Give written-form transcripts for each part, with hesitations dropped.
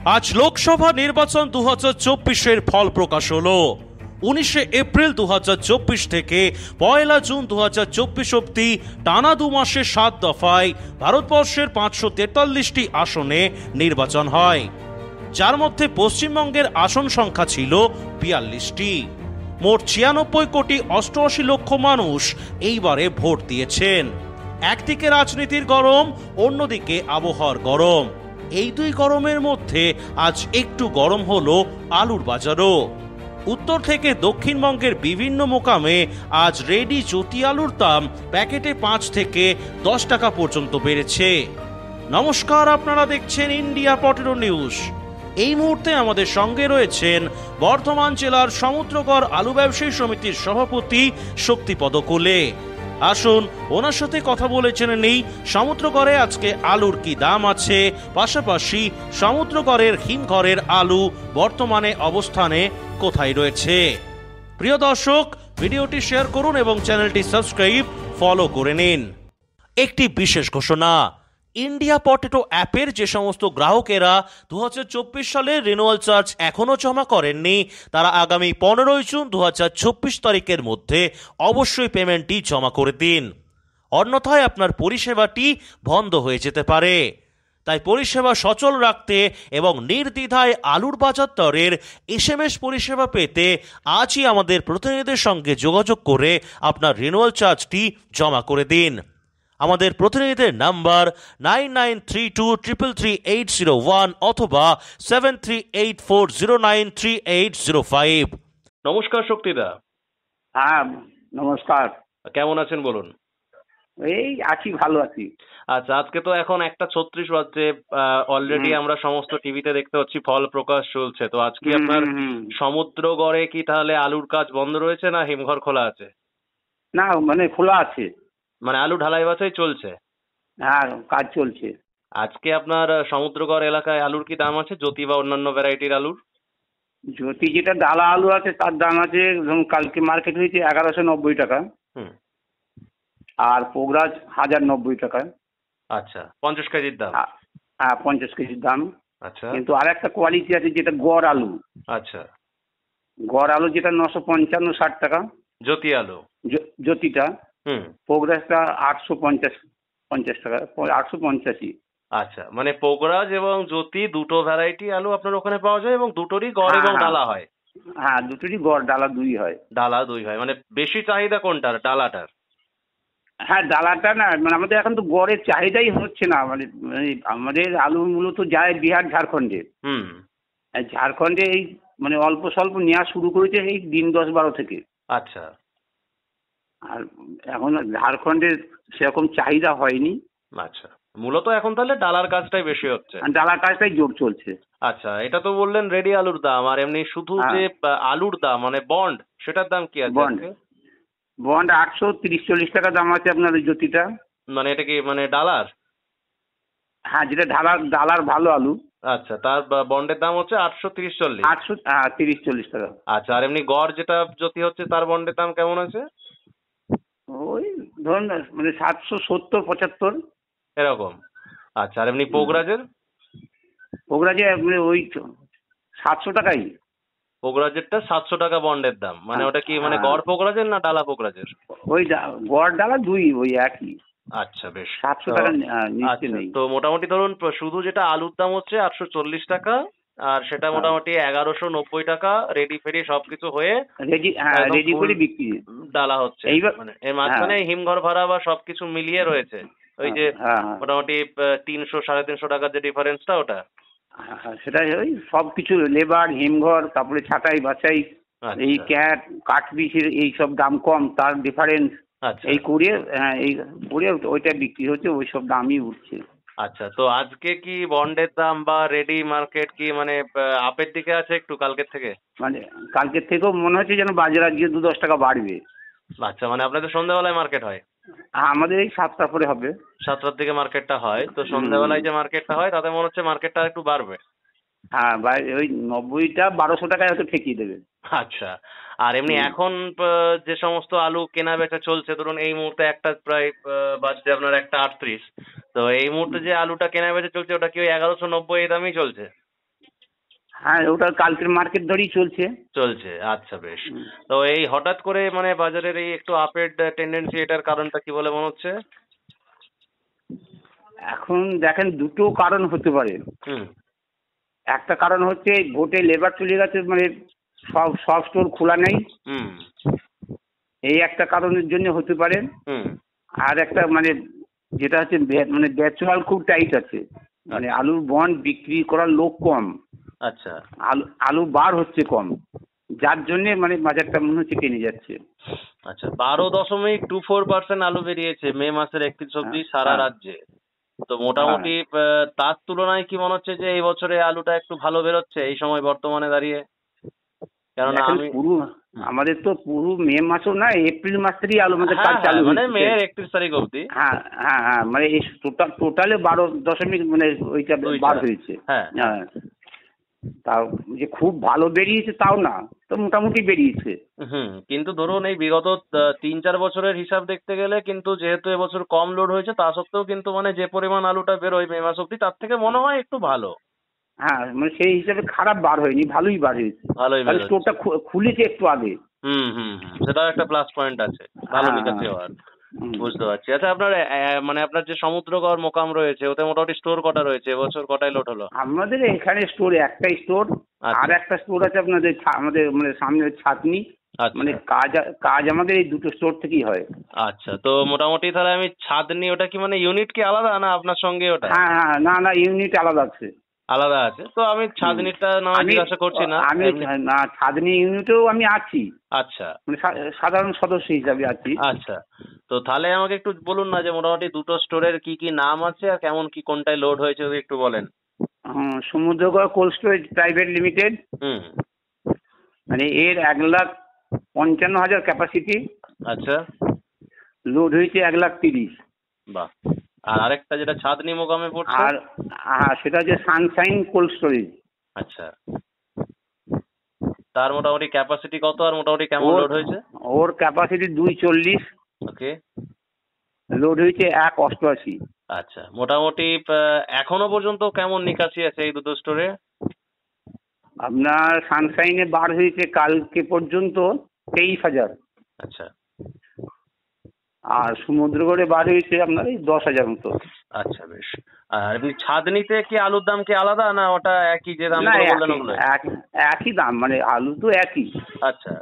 আজ লোকসভা নির্বাচন 2024-এর ফল প্রকাশ হলো। 19শে এপ্রিল 2024 থেকে 1 জুন 2024 অবধি টানা 2 মাসে 7 দফায় ভারতবর্ষের 543টি আসনে নির্বাচন হয়, যার মধ্যে পশ্চিমবঙ্গের আসন সংখ্যা ছিল 42টি। মোট 96,88,00,000 মানুষ এইবারে ভোট দিয়েছেন। একদিকে রাজনীতির গরম, অন্যদিকে আবহাওয়ার গরম। এই দুই গরমের মধ্যে আজ একটু গরম হলো আলুর বাজারও। উত্তর থেকে দক্ষিণবঙ্গের বিভিন্ন মোকামে আজ রেডি জ্যোতি আলুর দাম প্যাকেটে 5 থেকে 10 টাকা পর্যন্ত বেড়েছে। নমস্কার, আপনারা দেখছেন ইন্ডিয়া পটেটো নিউজ। এই মুহূর্তে আমাদের সঙ্গে রয়েছেন বর্ধমান জেলার সমুদ্রগড় আলু ব্যবসায়ী সমিতির সভাপতি শক্তিপদ কোলে। আসুন ওনার সাথে কথা বলে জেনে নেই সমুদ্রগড়ে আজকে আলুর কি দাম আছে, পাশাপাশি সমুদ্রগড়ের হিমঘরের আলু বর্তমানে অবস্থানে কোথায় রয়েছে। প্রিয় দর্শক, ভিডিওটি শেয়ার করুন এবং চ্যানেলটি সাবস্ক্রাইব ফলো করে নিন। একটি বিশেষ ঘোষণা, ইন্ডিয়া পটেটো অ্যাপের যে সমস্ত গ্রাহকেরা 2024 সালের রিনিউয়াল চার্জ এখনও জমা করেননি, তারা আগামী 15 জুন 2024 তারিখের মধ্যে অবশ্যই পেমেন্টটি জমা করে দিন, অন্যথায় আপনার পরিষেবাটি বন্ধ হয়ে যেতে পারে। তাই পরিষেবা সচল রাখতে এবং নির্দ্বিধায় আলুর বাজার দরের SMS পরিষেবা পেতে আজই আমাদের প্রতিনিধিদের সঙ্গে যোগাযোগ করে আপনার রিনিউয়াল চার্জটি জমা করে দিন। আমাদের প্রতিনিধিদের নাম্বার 9932333801 অথবা 7384093805। নমস্কার শক্তিদা। হ্যাঁ, নমস্কার। কেমন আছেন বলুন? এই আছি, ভালো আছি। আচ্ছা, আজকে তো এখন 1:36 বাজছে। অলরেডি আমরা সমস্ত টিভিতে দেখতে পাচ্ছি ফল প্রকাশ চলছে। তো আজকে আপনার সমুদ্রগড়ে কি তাহলে আলুর কাজ বন্ধ রয়েছে না হিমঘর খোলা আছে? না, মানে খোলা আছে, মানে আলু ঢালাই বাছাই চলছে? হ্যাঁ, কাজ চলছে। আজকে আপনার সমুদ্রগড় এলাকায় আলুর কি দাম আছে, জ্যোতি বা অন্যান্য ভ্যারাইটির আলুর? জ্যোতি যেটা ডালা আলু আছে তার দাম আছে, কালকে মার্কেট হয়েছে 1190 টাকা। আর পোগরাজ 1090 টাকা। আচ্ছা, 50 কেজির দাম? হ্যাঁ, 50 কেজির দাম। আচ্ছা, কিন্তু আর একটা কোয়ালিটি আছে যেটা গড় আলু। আচ্ছা, গড় আলু যেটা 955-60 টাকা জ্যোতি আলু, জ্যোতিটা। পোগরাজটা 850 টাকা, 885। আচ্ছা, মানে পোগরাজ এবং জ্যোতি দুটো ভ্যারাইটি আলু আপনার ওখানে পাওয়া যায় এবং দুটোরই গড় এবং ডালা হয়? হ্যাঁ, দুটোরই গড়, ডালা দুই হয়। ডালা দুই হয়, মানে বেশি চাহিদা কোনটার, ডালাটার? হ্যাঁ, ডালাটা না, মানে আমাদের এখন তো গড়ের চাহিদাই হচ্ছে না। মানে আমাদের আলু মূলত যায় বিহার, ঝাড়খণ্ডে। ঝাড়খণ্ডে এই মানে অল্প স্বল্প নেওয়া শুরু করেছে এই দিন 10-12 থেকে। আচ্ছা। আর এখন ঝাড়খণ্ডের সেরকম চাহিদা হয়নি। আচ্ছা, মূলত এখন তাহলে ডালার কাজটাই বেশি হচ্ছে? ডালার কাজটাই জোর চলছে। আচ্ছা, এটা তো বললেন রেডি আলুর দাম। আর এমনি শুধু যে আলুর দাম মানে বন্ড, সেটার দাম কি আছে? বন্ড 830-40 টাকা দাম আছে আপনার ওই জ্যোতিটা। মানে এটা কি মানে ডালার? হ্যাঁ, যেটা ডালার ভালো আলু। আচ্ছা, তার বন্ডের দাম হচ্ছে 830-40? 830-40 টাকা। আচ্ছা, আর এমনি গড় যেটা জ্যোতি হচ্ছে তার বন্ডের দাম কেমন আছে? ওই ধরুন মানে 770-75 এরকম। আচ্ছা, আর এমনি পোগরাজের? পোগরাজে ওই 700 টাকাই। পোগরাজেরটা 700 টাকা বন্ডের দাম। মানে ওটা কি মানে গড় পোগরাজের না ডালা পোগরাজের? ওই গড় ডালা দুই ওই একই। আচ্ছা, বেশ। 700 টাকা নিচে নেই। তো মোটামুটি ধরুন শুধু যেটা আলুর দাম হচ্ছে 840 টাকা, আর সেটা মোটামুটি 1190 টাকা রেডি ফেডি সবকিছু হয়ে রেডি করে বিক্রি ডালা হচ্ছে। মানে এর মাঝখানে হিমঘর ভাড়া বা সবকিছু মিলিয়ে রয়েছে ওই যে মোটামুটি 300-350 টাকার যে ডিফারেন্সটা, ওটা? হ্যাঁ, সেটাই। ওই সবকিছু লেবার, হিমঘর, তারপরে ছাটাই বাছাই, এই কাঠবিচের এই সব দাম কম, তার ডিফারেন্স এই করে ওইটা বিক্রি হচ্ছে, ওই সব দামই উঠছে। আচ্ছা, তো আজকে কি বন্ডের দাম বা রেডি মার্কেট কি মানে আপের দিকে আছে একটু কালকের থেকে? মানে কালকের থেকেও মনে হচ্ছে যেন বাজার আজকে 2-10 টাকা বাড়বে। আচ্ছা, মানে আপনাদের সন্ধ্যাবেলায় মার্কেট হয়? আমাদের এই 7টা পরে হবে। 7টার দিকে মার্কেটটা হয়, তো সন্ধ্যাবেলায় যে মার্কেটটা হয় তাতে মনে হচ্ছে মার্কেটটা একটু বাড়বে। হ্যাঁ, ওই 90টা 1200 টাকায় হয়তো ঠেকিয়ে দেবে। আচ্ছা, আর এমনি এখন যে সমস্ত আলু কেনা বেচা চলছে, ধরুন এই মুহূর্তে একটা প্রায় বাজছে আপনার 1:38, তো এই মুহূর্তে যে আলুটা কেনা বেচা চলছে ওটা কি ওই 1190 এই দামেই চলছে? হ্যাঁ, ওটা কালকের মার্কেট ধরেই চলছে। চলছে, আচ্ছা বেশ। তো এই হঠাৎ করে মানে বাজারের এই একটু আপের টেন্ডেন্সি, এটার কারণটা কি বলে মনে হচ্ছে? এখন দেখেন দুটো কারণ হতে পারে। হুম একটা কারণ হচ্ছে এই ভোটে লেবার চলে গেছে, মানে সব সব স্টোর খোলা নেই, হুম এই একটা কারণের জন্য হতে পারে। হুম আর একটা মানে যেটা হচ্ছে মানে বেচুয়াল খুব টাইট আছে, মানে আলুর বন্ড বিক্রি করার লোক কম, আচ্ছা আলু বার হচ্ছে কম, যার জন্য মানে বাজারটা মনে হচ্ছে টেনে যাচ্ছে। আচ্ছা, 12.24% আলু বেরিয়েছে মে মাসের 31 অব্দি সারা হ্যাঁ, রাজ্যে। তো মোটামুটি তার তুলনায় কি মনে হচ্ছে যে এই বছরে আলুটা একটু ভালো বেরোচ্ছে এই সময় বর্তমানে দাঁড়িয়ে? কেননা দেখেন আমি পুরো আমাদের তো পুরো মে মাসও না, এপ্রিল মাস থেকেই আলু আমাদের কাজ চালু মানে হয়েছে। মে 31 তারিখ অব্দি। হ্যাঁ হ্যাঁ হ্যাঁ, মানে এই টোটালে 12 দশমিক মানে ওইটা বার হয়েছে। হ্যাঁ হ্যাঁ, তাও যে খুব ভালো বেরিয়েছে তাও না, তো মোটামুটি বেরিয়েছে। কিন্তু ধরুন এই বিগত 3-4 বছরের হিসাব দেখতে গেলে কিন্তু যেহেতু এবছর কম লোড হয়েছে তা সত্ত্বেও কিন্তু মানে যে পরিমাণ আলুটা বেরোয় মে মাস অব্দি তার থেকে মনে হয় একটু ভালো। হ্যাঁ, মানে সেই হিসাবে খারাপ বার হয়নি, ভালোই বার হয়েছে। ভালোই বেরোচ্ছে। স্টোরটা খুলেছে একটু আগে। হুম, সেটাও একটা প্লাস পয়েন্ট আছে, ভালো হ্যাঁ বিকাশি হ্যাঁ। হওয়ার। হুম। বুঝতে পারছি। আচ্ছা, আপনার মানে আপনার যে সমুদ্রগড় মোকাম রয়েছে ওতে মোটামুটি স্টোর কটা রয়েছে, এবছর কটায় লোড হলো? আমাদের এখানে স্টোর একটাই স্টোর। আচ্ছা আর একটা স্টোর আছে আপনাদের আমাদের মানে সামনে ছাতনি, মানে আচ্ছা কাজ আমাদের এই দুটো স্টোর থেকেই হয়। আচ্ছা, তো মোটামুটি তাহলে আমি ছাদনি, ওটা কি মানে ইউনিট কি আলাদা না আপনার সঙ্গে ওটা? হ্যাঁ হ্যাঁ, না না, ইউনিট আলাদা আছে। আলাদা আছে, তো আমি ছাদনিটা না হয় আমি জিজ্ঞাসা করছি না আমি এমনি। না, ছাদনি ইউনিটেও আমি আছি, আচ্ছা মানে সাধারণ সদস্য হিসাবে আছি। আচ্ছা, তো তাহলে আমাকে একটু বলুন না যে মোটামুটি দুটো স্টোরের কি কি নাম আছে আর কেমন কি কোনটায় লোড হয়েছে যদি একটু বলেন। Samudragarh cold storage private limited, হুম মানে এর 1,55,000 ক্যাপাসিটি, আচ্ছা লোড হয়েছে 1,30,000। বাহ। আর আরেকটা যেটা ছাদনি মোকামে পড়ছে? আর সেটা হচ্ছে সানশাইন কোল্ড স্টোরেজ। আচ্ছা, তার মোটামুটি ক্যাপাসিটি কত আর মোটামুটি কেমন লোড হয়েছে? ওর ক্যাপাসিটি 240, ওকে লোড হয়েছে 1,88। আচ্ছা, মোটামুটি এখনো পর্যন্ত কেমন নিকাশি আছে এই দুটো স্টোরে? আপনার সানশাইনে বার হয়েছে কালকে পর্যন্ত 23,000, আচ্ছা আর সমুদ্রগড়ে বার হয়েছে আপনার এই 10,000 মতো। আচ্ছা বেশ। আর ছাদনিতে কি আলুর দাম কি আলাদা না ওটা একই যে দাম না, বললেন ওগুলো? একই দাম, মানে আলু তো একই। আচ্ছা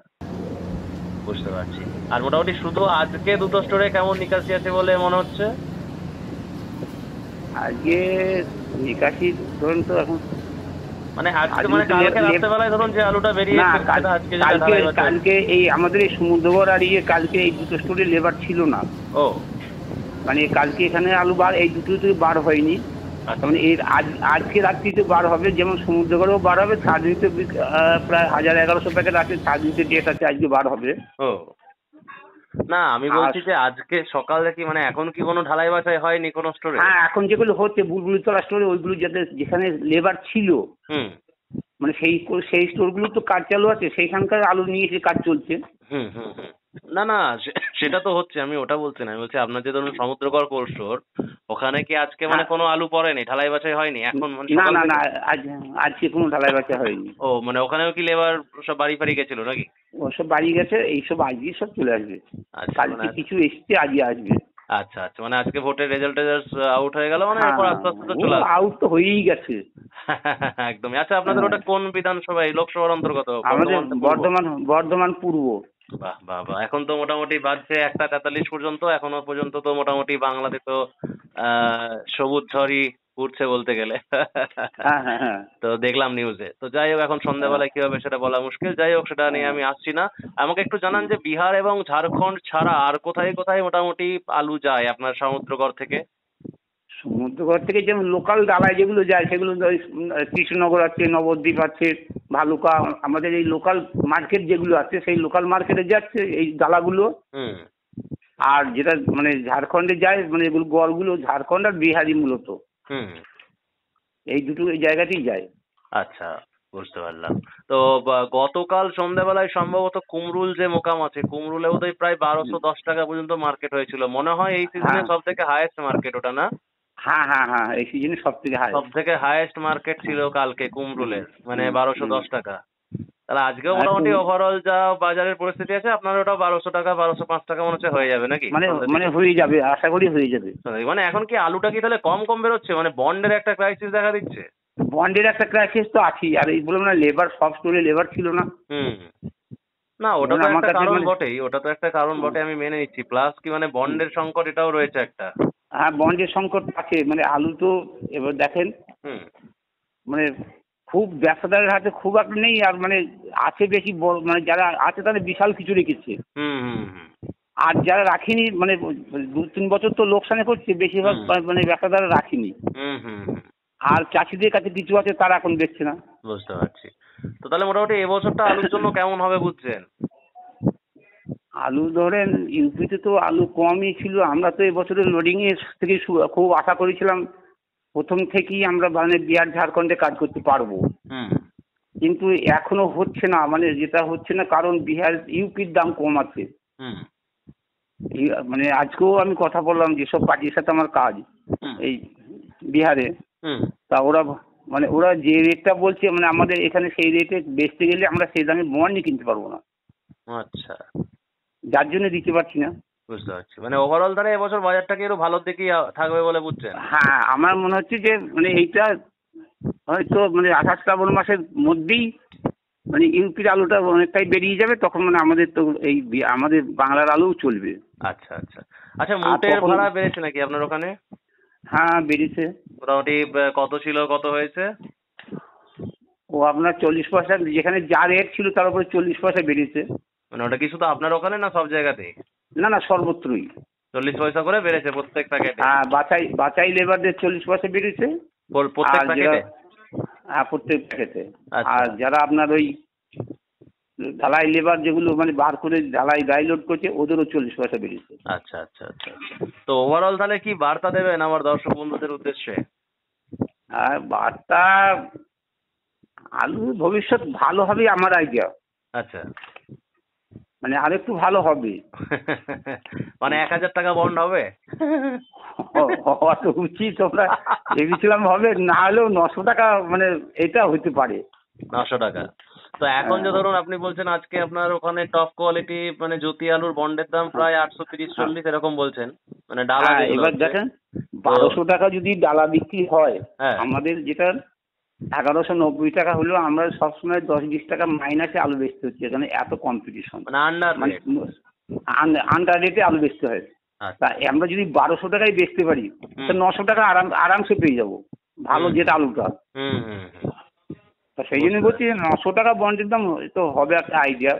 বুঝতে পারছি। আর মোটামুটি শুধু আজকে দুটো স্টোরে কেমন নিকাশি আছে বলে মনে হচ্ছে? আজকে নিকাশি ধরুন তো এখন, মানে আজকে মানে কালকে রাত্রেবেলায় ধরুন যে আলুটা বেরিয়েছে সেটা আজকে যেটা ঢালাই হচ্ছে। কালকে এই আমাদের এই সমুদ্রগড় আর কালকে এই দুটো স্টোরে লেবার ছিল না। ও মানে কালকে এখানে আলু বার এই দুটো বার হয়নি, মানে এর আজকে রাত্রিতে বার হবে, যেমন সমুদ্রগড়েও বার হবে, ছাদনিতে প্রায় 1,000-1,100 প্যাকেট আছে, ছাদনিতে ডেট আছে, আজকে বার হবে। ও না, আমি বলছি যে আজকে সকালে কি মানে এখন কি কোনো ঢালাই বাছাই হয়নি কোনো স্টোরে? হ্যাঁ, এখন যেগুলো হচ্ছে বুলবুলিতলা স্টোরে, ওইগুলো যেখানে লেবার ছিল, হুম মানে সেই স্টোরগুলো তো কাজ চালু আছে, সেইখানকার আলু নিয়ে এসে কাজ চলছে। হুম হুম হুম না না, সেটা তো হচ্ছে, আমি ওটা বলছি না। আমি বলছি আপনার যে ধরুন সমুদ্রগড় কোল্ড স্টোর, ওখানে কি আজকে মানে কোনো আলু পড়েনি, ঢালাই বাছাই হয়নি এখন মানে না সকাল না না, থেকে? আজকে কোনো ঢালাই বাছা হয়নি। ও মানে ওখানেও কি লেবার সব বাড়ি ফাড়ি গেছিল নাকি? ওসব বাড়ি গেছে, এইসব আজকে সব চলে আসবে। আচ্ছা কালকে কিছু এসছে, আজকে আসবে। আচ্ছা আচ্ছা, মানে আজকে ভোটের রেজাল্ট আউট হয়ে গেল মানে এরপর আস্তে আস্তে তো চলে আসবে। আউট তো হয়েই গেছে। একদমই। আচ্ছা, আপনাদের ওটা কোন বিধানসভা, এই লোকসভার অন্তর্গত? আমাদের বর্ধমান পূর্ব। বাহ বাহ বাহ, এখন তো মোটামুটি বাজছে 1:43 পর্যন্ত, এখনো পর্যন্ত তো মোটামুটি বাংলাতে তো সবুজ ঝড়ই উঠছে বলতে গেলে। হ্যাঁ হ্যাঁ হ্যাঁ। তো দেখলাম নিউজে। তো যাই হোক, এখন সন্ধ্যাবেলায় কি হবে সেটা বলা মুশকিল। যাই হোক, সেটা নিয়ে আমি আসছি না। আমাকে একটু জানান যে বিহার এবং ঝাড়খণ্ড ছাড়া আর কোথায় কোথায় মোটামুটি আলু যায় আপনার সমুদ্রগড় থেকে? সমুদ্রগড় থেকে যেমন লোকাল ডালায় যেগুলো যায় সেগুলো ওই কৃষ্ণনগর আছে, নবদ্বীপ আছে, ভালুকা, আমাদের এই লোকাল মার্কেট যেগুলো আছে সেই লোকাল মার্কেটে যাচ্ছে এই ডালাগুলো। হুম আর যেটা মানে ঝাড়খণ্ডে যায়, মানে এগুলো গড়গুলো ঝাড়খণ্ড আর বিহারি মূলত, হুম এই দুটো এই জায়গাতেই যায়। আচ্ছা বুঝতে পারলাম। তো গতকাল সন্ধ্যাবেলায় সম্ভবত কুমরুল যে মোকাম আছে, কুমরুলে বোধহয় প্রায় 1210 টাকা পর্যন্ত মার্কেট হয়েছিল, মনে হয় এই সিজনে হ্যাঁ সব থেকে হাইয়েস্ট মার্কেট ওটা না? হ্যাঁ হ্যাঁ হ্যাঁ, এই সিজনে সব থেকে হাইয়েস্ট মার্কেট ছিল কালকে কুমরুলের, মানে 1210 টাকা। তাহলে আজকেও মোটামুটি ওভারঅল যা বাজারের পরিস্থিতি আছে আপনার ওটা 1200 টাকা 1205 টাকা মনে হচ্ছে হয়ে যাবে নাকি? মানে হয়ে যাবে, আশা করি হয়ে যাবে। মানে এখন কি আলুটা কি তাহলে কম বেরোচ্ছে, মানে বন্ডের একটা ক্রাইসিস দেখা দিচ্ছে? বন্ডের একটা ক্রাইসিস তো আছেই, আর এই বললাম না লেবার, সব স্টোরে লেবার ছিল না। না ওটা তো একটা কারণ বটেই, ওটা তো একটা কারণ বটে, আমি মেনে নিচ্ছি। প্লাস কি মানে বন্ডের সংকট এটাও রয়েছে একটা। হ্যাঁ বন্ডের সংকট আছে, মানে আলু তো এবার দেখেন মানে খুব ব্যবসাদারের হাতে খুব একটা নেই, আর মানে আছে বেশি, মানে যারা আছে তাদের বিশাল কিছু রেখেছে। আর যারা রাখিনি মানে 2-3 বছর তো লোকসানে করছে বেশিরভাগ, মানে ব্যবসাদাররা রাখিনি। আর চাষিদের কাছে কিছু আছে তারা এখন দেখছে না। বুঝতে পারছি। তো তাহলে মোটামুটি এবছরটা আলুর জন্য কেমন হবে বুঝছেন? আলু ধরেন ইউপিতে তো আলু কমই ছিল, আমরা তো এবছরের লোডিং এর থেকে খুব আশা করেছিলাম প্রথম থেকেই আমরা মানে বিহার ঝাড়খণ্ডে কাজ করতে পারবো, কিন্তু এখনো হচ্ছে না। মানে যেটা হচ্ছে না কারণ বিহার ইউপির দাম কম আছে। মানে আজকেও আমি কথা বললাম যেসব পার্টির সাথে আমার কাজ এই বিহারে, তা ওরা যে রেটটা বলছে মানে আমাদের এখানে সেই রেটে বেচতে গেলে আমরা সেই দামে বন্ডই কিনতে পারবো না। আচ্ছা, যার জন্য দিতে পারছি না। বুঝতে পারছি। মানে ওভারঅল তাহলে এবছর বাজারটাকে একটু ভালোর দিকেই থাকবে বলে বুঝছেন? হ্যাঁ আমার মনে হচ্ছে যে মানে এইটা হয়তো মানে 28 শ্রাবণ মাসের মধ্যেই মানে ইউপির আলুটা অনেকটাই বেরিয়ে যাবে, তখন মানে আমাদের তো এই আমাদের বাংলার আলুও চলবে। আচ্ছা আচ্ছা আচ্ছা, মোটের ভাড়া বেড়েছে নাকি আপনার ওখানে? হ্যাঁ বেড়েছে। মোটামুটি কত ছিল, কত হয়েছে? ও আপনার 40 পয়সা, যেখানে যা রেট ছিল তার উপরে 40 পয়সা বেড়েছে। মানে ওটা কি শুধু আপনার ওখানে না সব জায়গাতেই? না না, সর্বত্রই 40 পয়সা করে বেড়েছে প্রত্যেক প্যাকেটে। হ্যাঁ বাছাই লেবারদের 40 পয়সা বেড়েছে প্রত্যেক প্যাকেটে। হ্যাঁ প্রত্যেক প্যাকেটে। আর যারা আপনার ওই ঢালাই লেবার যেগুলো মানে বার করে ঢালাই গায়ে লোড করছে ওদেরও 40 পয়সা বেড়েছে। আচ্ছা আচ্ছা আচ্ছা। তো ওভারঅল তাহলে কি বার্তা দেবেন আমার দর্শক বন্ধুদের উদ্দেশ্যে? আর বার্তা, আলুর ভবিষ্যৎ ভালো হবে আমার আইডিয়া। আচ্ছা, মানে আরেকটু ভালো হবে। মানে 1000 টাকা বন্ড হবে? অত উচিত তোমরা ভেবেছিলাম হবে, না হলেও 900 টাকা মানে এটা হতে পারে। 900 টাকা। তো এখন যে ধরুন আপনি বলছেন আজকে আপনার ওখানে টপ কোয়ালিটি মানে জ্যোতি আলুর বন্ডের দাম প্রায় 830-40 এরকম বলছেন, মানে ডালা। এবার দেখেন 1200 টাকা যদি ডালা বিক্রি হয়, আমাদের যেটা 1190 টাকা হলেও আমরা সবসময় 10-20 টাকা মাইনাসে আলু বেচতে হচ্ছে, এখানে এত কম্পিটিশন। মানে আন্ডার রেটে আলু বেচতে হয়। তা আমরা যদি 1200 টাকায় বেচতে পারি তো 900 টাকা আরামসে পেয়ে যাবো ভালো যেটা আলুটা। সেই জন্য বলছি 900 টাকা বন্ডের দাম তো হবে একটা আইডিয়া।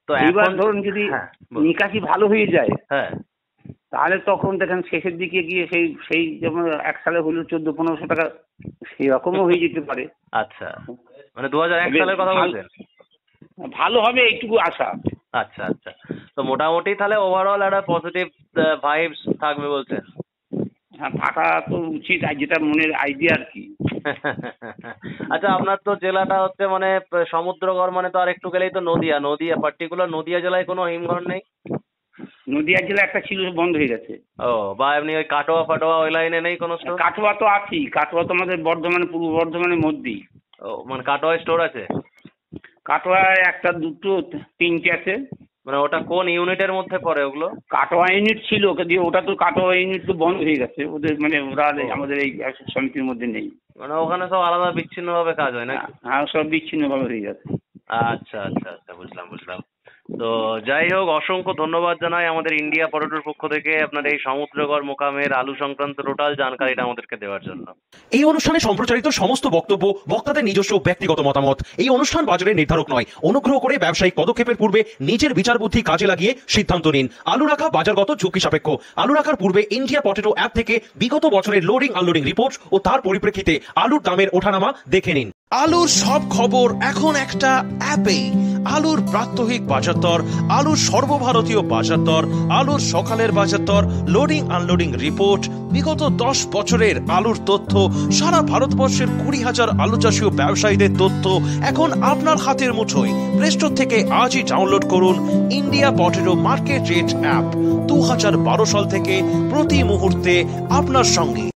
তো এবার ধরুন যদি নিকাশি ভালো হয়ে যায় তাহলে তখন দেখেন শেষের দিকে গিয়ে সেই যেমন এক সালে হলো 1400-1500 টাকা সেরকমও হয়ে যেতে পারে। আচ্ছা, মানে 2001 সালের কথা বলছেন? ভালো হবে এইটুকু আশা। আচ্ছা আচ্ছা। তো মোটামুটি তাহলে ওভারঅল একটা পজিটিভ ভাইবস থাকবে বলছেন? হ্যাঁ থাকা তো উচিত, যেটা মনের আইডিয়া আর কি। আচ্ছা, আপনার তো জেলাটা হচ্ছে মানে সমুদ্রগড়, মানে তো আর একটু গেলেই তো নদিয়া পার্টিকুলার নদিয়া জেলায় কোনো হিমঘর নেই? নদিয়া জেলা একটা ছিল, বন্ধ হয়ে গেছে। ও, বা এমনি ওই কাটোয়া ওই লাইনে নেই কোনো স্টোর? কাটোয়া তো আছেই, কাটোয়া তো আমাদের পূর্ব বর্ধমানের মধ্যেই। ও, মানে কাটোয়া স্টোর আছে? কাটোয়ায় একটা, দুটো, তিনটে আছে। মানে ওটা কোন ইউনিটের মধ্যে পড়ে ওগুলো? কাটোয়া ইউনিট ছিল, ওটা তো কাটোয়া ইউনিট তো বন্ধ হয়ে গেছে ওদের, মানে ওরা আমাদের এই সমিতির মধ্যে নেই। মানে ওখানে সব আলাদা বিচ্ছিন্নভাবে কাজ হয় না? হ্যাঁ সব বিচ্ছিন্নভাবে হয়ে গেছে। আচ্ছা আচ্ছা আচ্ছা, বুঝলাম। তো যাই হোক, অসংখ্য ধন্যবাদ জানাই আমাদের ইন্ডিয়া পটেটোর পক্ষ থেকে আপনার এই সমুদ্রগড় মোকামের আলু সংক্রান্ত টোটাল জানকারিটা আমাদেরকে দেওয়ার জন্য। এই অনুষ্ঠানে সম্প্রচারিত সমস্ত বক্তব্য বক্তাদের নিজস্ব ব্যক্তিগত মতামত। এই অনুষ্ঠান বাজারের নির্ধারক নয়। অনুগ্রহ করে ব্যবসায়িক পদক্ষেপের পূর্বে নিজের বিচার বুদ্ধি কাজে লাগিয়ে সিদ্ধান্ত নিন। আলু রাখা বাজারগত ঝুঁকি সাপেক্ষ। আলু রাখার পূর্বে ইন্ডিয়া পটেটো অ্যাপ থেকে বিগত বছরের লোডিং আনলোডিং রিপোর্ট ও তার পরিপ্রেক্ষিতে আলুর দামের ওঠানামা দেখে নিন। আলুর সব খবর এখন একটা অ্যাপে। আলুর প্রাত্যহিক বাজারদর, আলুর সর্বভারতীয় বাজারদর, আলুর সকালের বাজারদর, লোডিং আনলোডিং রিপোর্ট, বিগত 10 বছরের আলুর তথ্য, সারা ভারতবর্ষের 20,000 আলু চাষী ও ব্যবসায়ীদের তথ্য এখন আপনার হাতের মুঠোয়। প্লে স্টোর থেকে আজই ডাউনলোড করুন India potato market rate app. 2012 সাল থেকে প্রতি মুহূর্তে আপনার সঙ্গে।